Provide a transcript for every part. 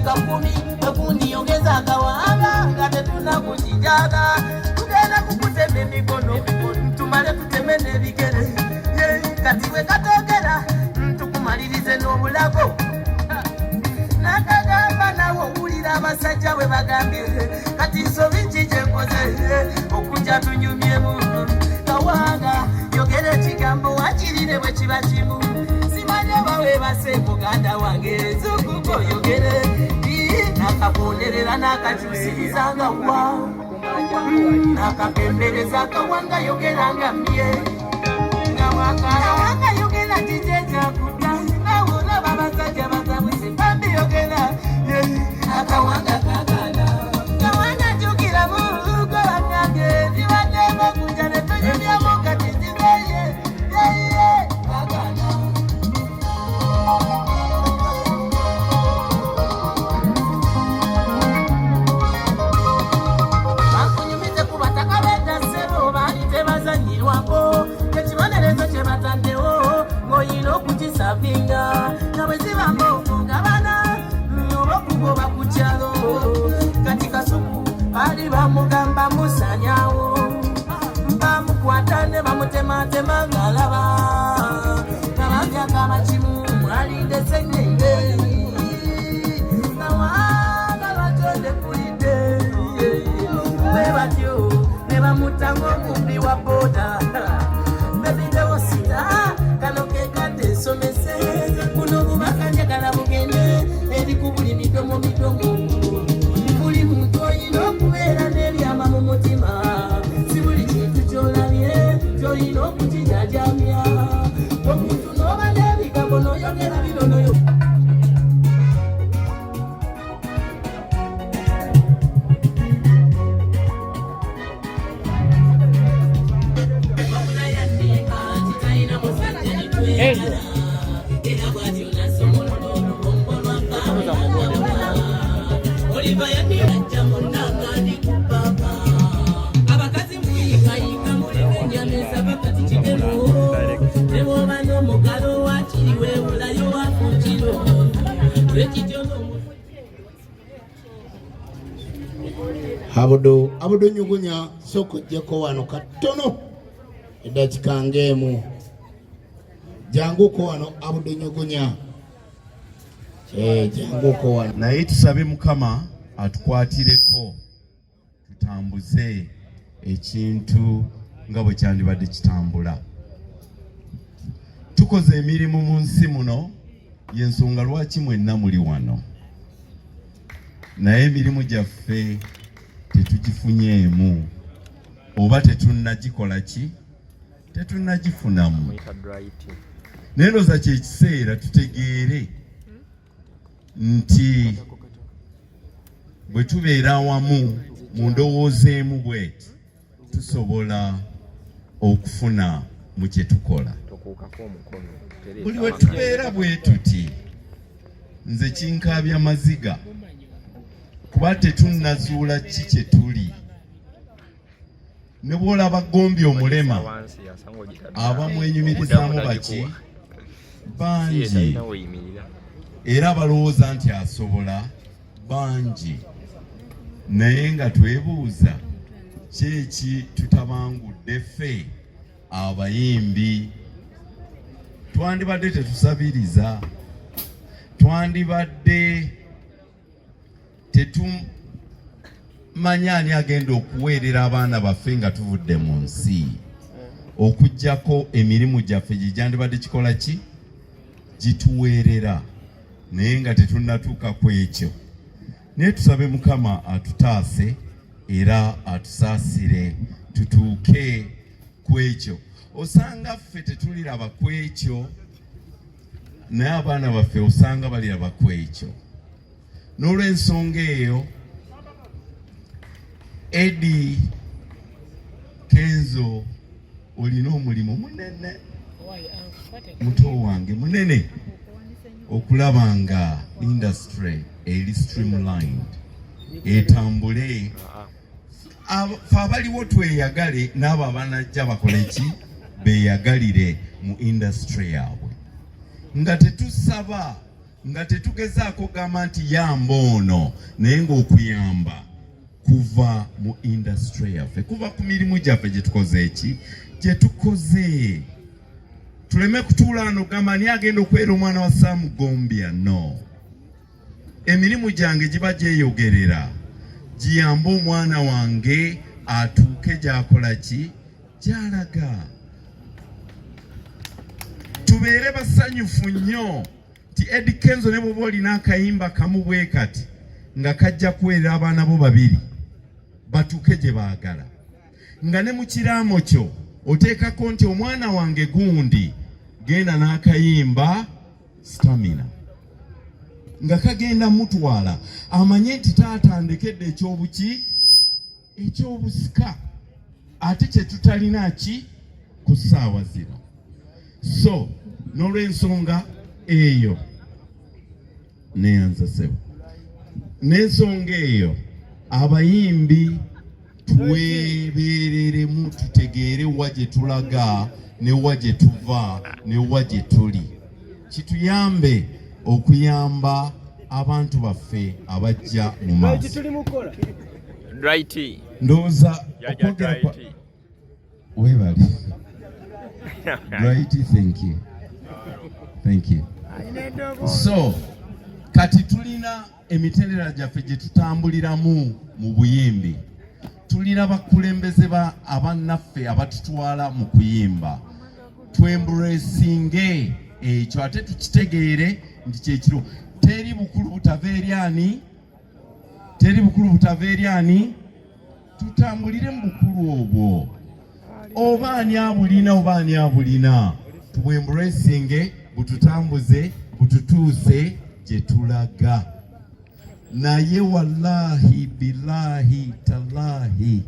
kakumi okundi yongeza akawanga nga tetunakukijaga tugenda kukutema emikono tumale tuteme n'ebigere kati we katogera tukumalirize n'obulago nakagamba nawe Wulira abasajja bwe bagambye kati nsobi ki kyenkoze okujja tunyumyemu kawanga yogera ekigambo wakirire bwe kiba kimu simanye bawebase muganda wange zukuko yogere nakaponderera nakakyusiriza nga wa nakapembereza kawanga yogera nga mye kawanga yogera kijeja kudda nawe olaba abasajja bagabuzi Bambi yogera akawanga kagana kawanga jukiramu uko banyange ziwademo kuja ne tunyumyamu kati zibeye kagana bakunyumize kubataka bedasebo bali tebazanyirwako ekibonerezo kye bataddewo ng'oyina okukisavinga nabwe zibamba ofunga bana obakugoba ku kyalo kati kasuku ali bamugamba musanyawo bamukwata ne bamutematema ng'alaba nababyaka amakimu mwalinde sengenge nawanga batonde kulide bwe batyo ne bamutanga omumbi wa boda Baby Deo sita kano kekate somese kuno bubaka njagala bugende eri kubuli midomo buli muntu oyina okubeera n'ebyama mu mutima si buli kintu ky'olabye ky'olina okukijajamya omuntu n'oba n'ebigambo n'oyogera binonoyo Abudu nyugunya soko jeko wano katono edakika ngemu janguko wano abudu nyugunya janguko wano naye tusabe Mukama atukwatireko tutambuze ekintu nga bwe kyandibadde kitambula tukoze emirimu mu nsi muno yensonga lwaki mwenna muli wano naye emirimu gyaffe tetugifunyeemu oba tetunnagikola ki tetunnagifunamu naye ndowooza kyekiseera tutegeere nti bwe tubeera awamu mu ndowooza emu bweti tusobola okufuna mu kye tukola buli we tubeera bwe tuti nze kinkaabya maziga kuba tetunnazuula ki kye tuli ne bw'olaba gombi omulema abamwenyumirizaamu baki bangi era balowooza nti asobola bangi naye nga twebuuza kyeki tutabangudde ffe abayimbi twandibadde tetusabiriza twandibadde tetumanya ani agenda okuweerera abaana baffe nga tuvudde mu nsi okujjako emirimu gyaffe gyandibadde kikola ki gituweerera naye nga tetunnatuuka ku ekyo naye tusabe Mukama atutaase era atusaasire tutuuke ku ekyo osanga ffe tetuliraba ku ekyo naye abaana baffe osanga baliraba ku ekyo n'olw'ensonga eyo Edi Kenzo olina omulimu munene muto wange munene okulaba nga industry eri streamlined etambule fe abaliwo tweyagale n'abo abanajja bakole ki beyagalire mu industry yaabwe nga tetusaba nga tetugezaako gamba nti yamba ono naye ng'okuyamba kuva mu industry yaffe, kuva ku mirimu gyaffe gye tukoze eki gye tukoze. Tuleme kutuula wano gamba ani agenda okwera omwana wa Saamugombya. No, emirimu gyange giba gyeyogerera, giyamba omwana wange atuuke gy'akola ki, gy'alaga. Tubeere basanyufu nnyo nti Eddie Kenzo ne bw'oba olina akayimba kamu bwe kati nga kajja kuweerera abaana bo babiri batuuke gye baagala, nga ne mu kiraamo kyo oteekako nti omwana wange gundi genda n'akayimba Stamina, nga kagenda mutwala amanye nti taata ndekedde ekyobusika ate kye tutalina ki ku ssaawa zino. So n'olw'ensonga eyo neyanza sebo, n'ensonga eyo abayimbi twebereremu, tutegeere wa gye tulaga ne wa gye tuva ne wa gye tuli, kituyambe okuyamba abantu baffe abajja mu maaso. Ndowooza okwogera kwa webali right, thank you. So kati tulina emitendera gyaffe gye tutambuliramu mu buyimbi, tulina bakulembeze abannaffe abatutwala mu kuyimba. Twembulesinge ekyo ate tukitegeere nti kyekiro. Teri bukulu butava eri ani, tutambulire mu bukulu obwo. Oba ani abulina tubwembulesinge, bututambuze bututuuse gye tulaga. Naye wallahi billahi tallahi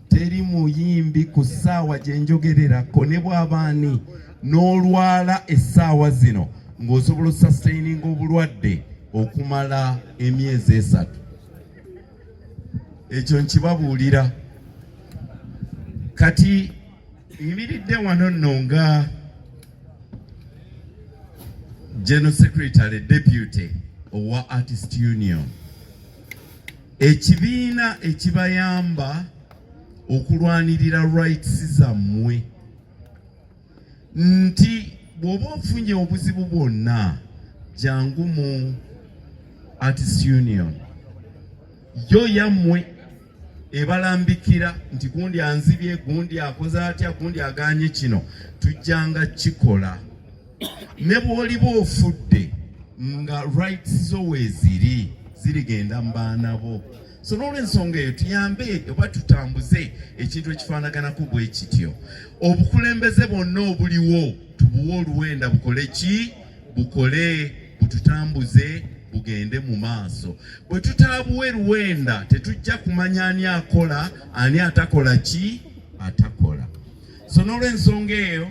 teri muyimbi ku ssaawa gye njogererako ne bw'abaani n'olwala essaawa zino ng'osobola osustaininga obulwadde okumala emyezi 3. Ekyo nkibabuulira. Kati nyimiridde wano nno nga General Secretary Deputy owa Artist Union, ekibiina ekibayamba okulwanirira rights zammwe, nti bw'oba ofunye obuzibu bwonna jangu mu Artist Union, yo yammwe ebalambikira nti gundi anzibye, gundi akoze atya, gundi aganye kino, tujjanga kikola. Ne bw'oliba ofudde nga rights zo weeziri zirigenda mu baana bo. So n'olw'ensonga eyo tuyambe oba tutambuze ekintu ekifaanaganako bwe kityo. Obukulembeze bwonna obuliwo tubuwe oluwenda bukole ki? Bukole, bututambuze, bugende mu maaso. Bwe tutaabuwe luwenda tetujja kumanya ani akola, ani atakola ki? Atakola. So n'olw'ensonga eyo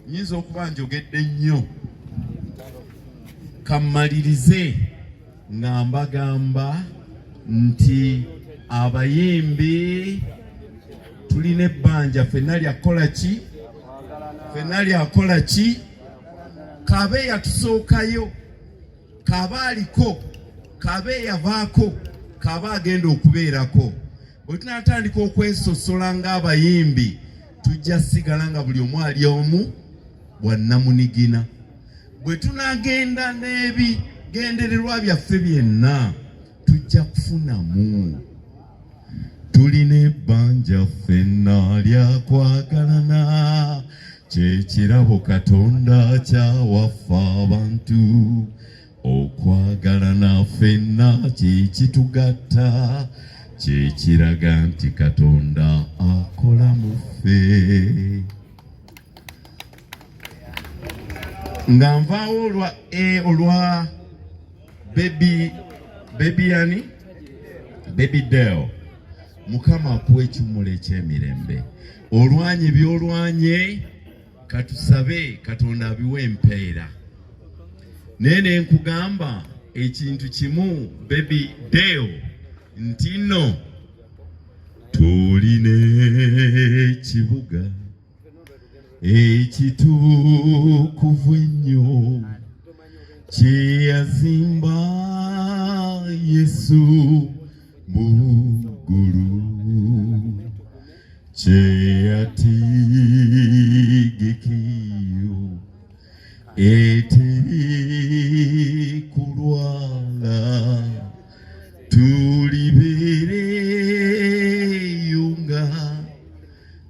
nyinza okuba njogedde nnyo. Kammalirize nga mbagamba nti abayimbi tulina ebbanja ffenna lyakola ki? Ffenna lyakola ki? Kabe yatusookayo, kaba aliko, kabe yavaako, kaba agenda okubeerako. Bwe tunatandika okwesosola ng'abayimbi tujja sigala nga buli omu ali omu bwannamunigina. Bwe tunagenda n'ebigendererwa byaffe byenna tujja kufunamu. Tulina ebbanja ffenna lyakwagalana, kyekirabo Katonda kyawaffe abantu. Okwagalana ffenna kyekitugatta, kyekiraga nti Katonda akola mu ffe. Nga nvaawo olwa Baby Deo, Mukama akuwa ekiwummulo eky'emirembe. Olwanye by'olwanye katusabe Katonda abiwe empeera. Naye ne nkugamba ekintu kimu Baby Deo, nti nno tulina ekibuga ekitukuvu ennyo, kye yazimba Yesu mu ggulu, kye yategekeyo eteri kulwala, tulibeereyo nga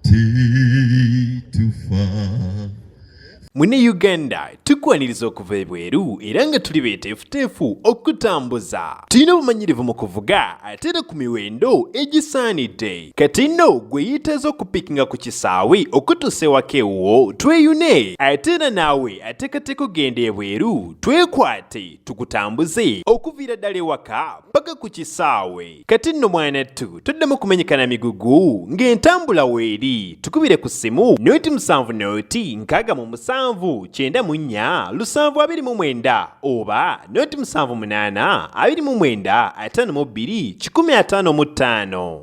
tetufa. Mune Uganda tukwaniriza okuva ebweru era nga tuli beeteefuteefu okutambuza. Tulina obumanyirivu mu kuvuga ate era ku miwendo egisaanidde. Kati nno gwe yeetaaza okupikinga ku kisaawe okutuusa ewaka ewuwo tweyune, ate era naawe ateekateeka ogenda ebweru twekwate tukutambuze okuviira ddala ewaka paka ku kisaawe. Kati nno mwanattu toddamu kumenyekana migugu ng'entambula weeri. Tukubire ku ssimu 07 94 724 oba 07 8 29 52 155.